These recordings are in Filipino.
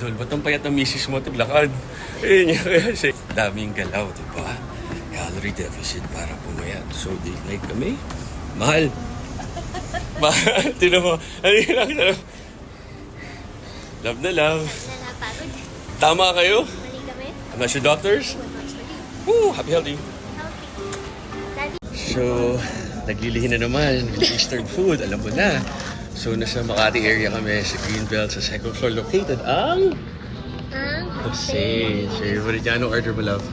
idol, ba't ang payat ng misis mo taglakad? Eh, niya kaya siya. Daming galaw, diba? Calorie deficit para pumayat. So, date night kami. Mahal. Mahal. Tinan mo. Ano yun lang? Love na love. Napagod. Tama kayo? Mali kami. I'm not your doctors. Woo! Happy healthy. Daddy. So, naglilihin na naman with Eastern food. Alam mo na. So, nasa Makati area kami sa Greenbelt sa second floor located ang Jose. Favorite niya. Anong order mo, love?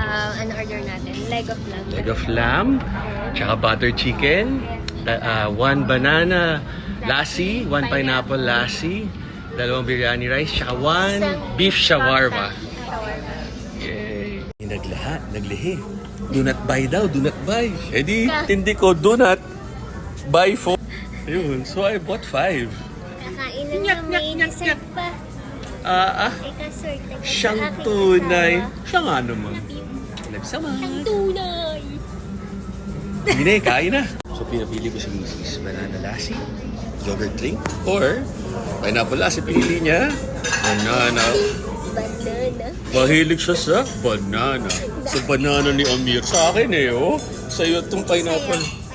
Ano order natin? Leg of lamb. Leg of lamb, tsaka butter chicken, one banana lassi, one pineapple lassi, dalawang biryani rice, tsaka one beef shawarma. Yay! Naglihi. Do not buy daw, do not buy. Eh di, hindi ko, do not buy 4. Ayun, so I bought 5. Kakain na ng may dessert pa. Ikaswerte ka Siyang sa aking tunay. asawa. Siya nga naman. Nagsama. Siyang tunay. Hindi, kain na. So, pinapili ko si Mrs. Banana lassi, yogurt drink, or pineapple lassi. Pinili niya, banana. Banana. Mahilig siya sa banana. Sa banana ni Amir. Sa akin eh, oh. Sa'yo itong pineapple. Pineapple.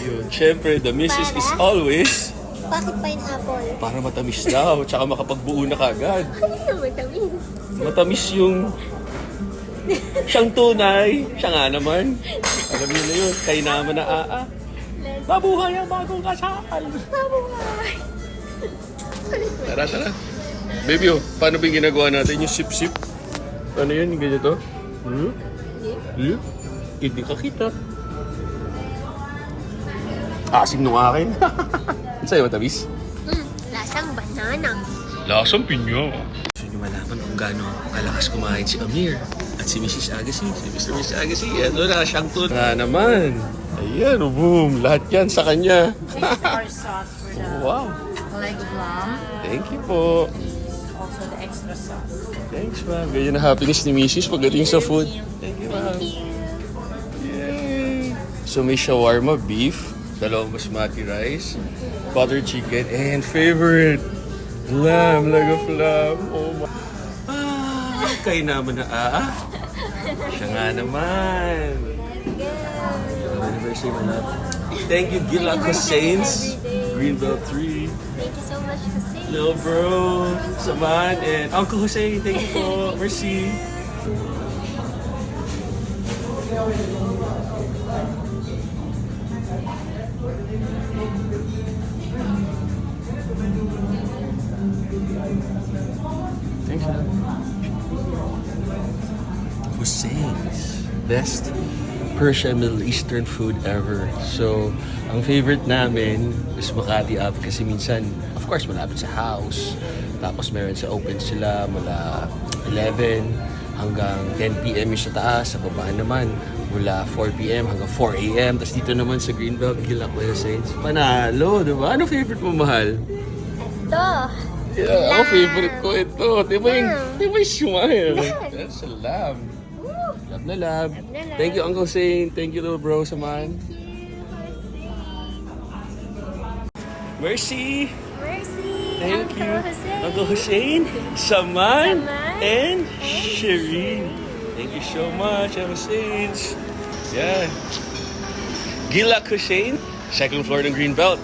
Yun. Siyempre, the missus is always Bakit pineapple? para matamis daw. Tsaka makapagbuo na kagad. Ano matamis? Matamis yung siyang tunay. Siya nga naman. Alam niyo na yun. Kay naman na Mabuhay ang bagong kasal. Mabuhay. Tara. Baby, oh, paano ba yung ginagawa natin? Yung sip-sip? Ano yun? Yung ganyan to? Hindi ka kita. Asim nung akin. Sa'yo, matamis? Lasang banana. Lasang pinya. Gusto nyo malaman kung gaano kalakas kumain si Amir at si Mrs. Agassi, si Mr. Mrs. Agassi. Ano na, siyang tun. Naman. Ayan, boom. Lahat yan sa kanya. Our sauce for the Wow. leg of lamb. Thank you po. Also the extra sauce. Thanks, ma'am. Ganyan na happiness ni Mrs. pagdating sa food. Thank you, ma'am. Yay! So may shawarma, beef, dalawang basmati rice, butter chicken, and favorite, lamb, leg of lamb. Oh my... Kayo naman na Siya nga naman. Anniversary mo na. Thank you, Gila Cosains, Greenbelt 3. Thank you so much, Jose. Hello, bro. Saman and Uncle Jose. Thank you po. Mercy. Thanks, man. Jose's best Persian Middle Eastern food ever. So, ang favorite namin is Makati Ave kasi minsan, of course, malapit sa house. Tapos meron sa open sila mula 11 hanggang 10 p.m. yung sa taas. Sa baba naman, mula 4 p.m. hanggang 4 a.m. Tapos dito naman sa Greenbelt, Gila Cosains. Panalo, di ba? Ano favorite mo, mahal? Ito. Yeah, ako favorite ko ito. Di ba yung smile? That's a lamb. Love na love. Thank you, Uncle Shane. Thank you, little bro, Saman. Mercy. Mercy. Thank Uncle you. Jose. Uncle Hussein, Saman, Saman, and Shireen. Thank you so much, Uncle Hussein. Yeah. Gila Hussein, second floor ng Greenbelt.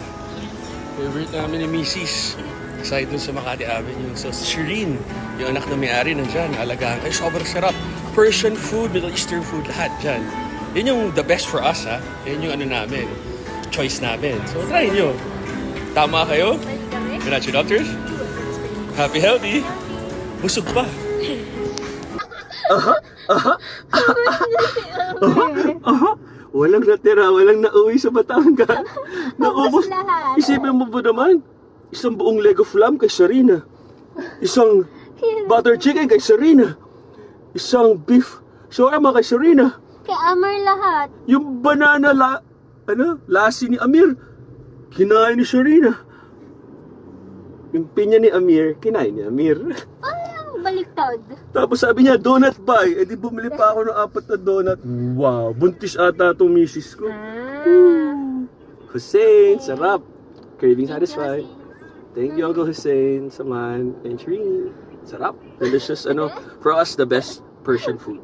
Favorite namin ni Mrs. Aside dun sa Makati Avenue. So, Shireen, yung anak na may-ari nandyan, alagaan. Ay, sobrang sarap. Persian food, Middle Eastern food, lahat dyan. Yun yung the best for us, ha? Yun yung ano namin, choice namin. So, try nyo. Tama kayo? Mali kami. You're not your doctors? Happy, healthy? Busog pa. Walang natira, walang nauwi sa Batangas. Naubos lahat. Isipin mo ba naman? Isang buong leg of lamb kay Sarina. Isang butter chicken kay Sarina. Isang beef shawarma kay Sarina. Kay Amar lahat. Yung banana lassi ni Amir, kinain ni Sarina. Yung pinya ni Amir, kinain ni Amir. Ay, ang baliktad. Tapos sabi niya, donut buy. Eh di bumili pa ako ng 4 na donut. Wow, buntis ata itong misis ko. Hussein, sarap. Craving satisfied. Thank you, Uncle Hussein, Saman, and Shireen. Sarap. Delicious. For us, the best Persian food.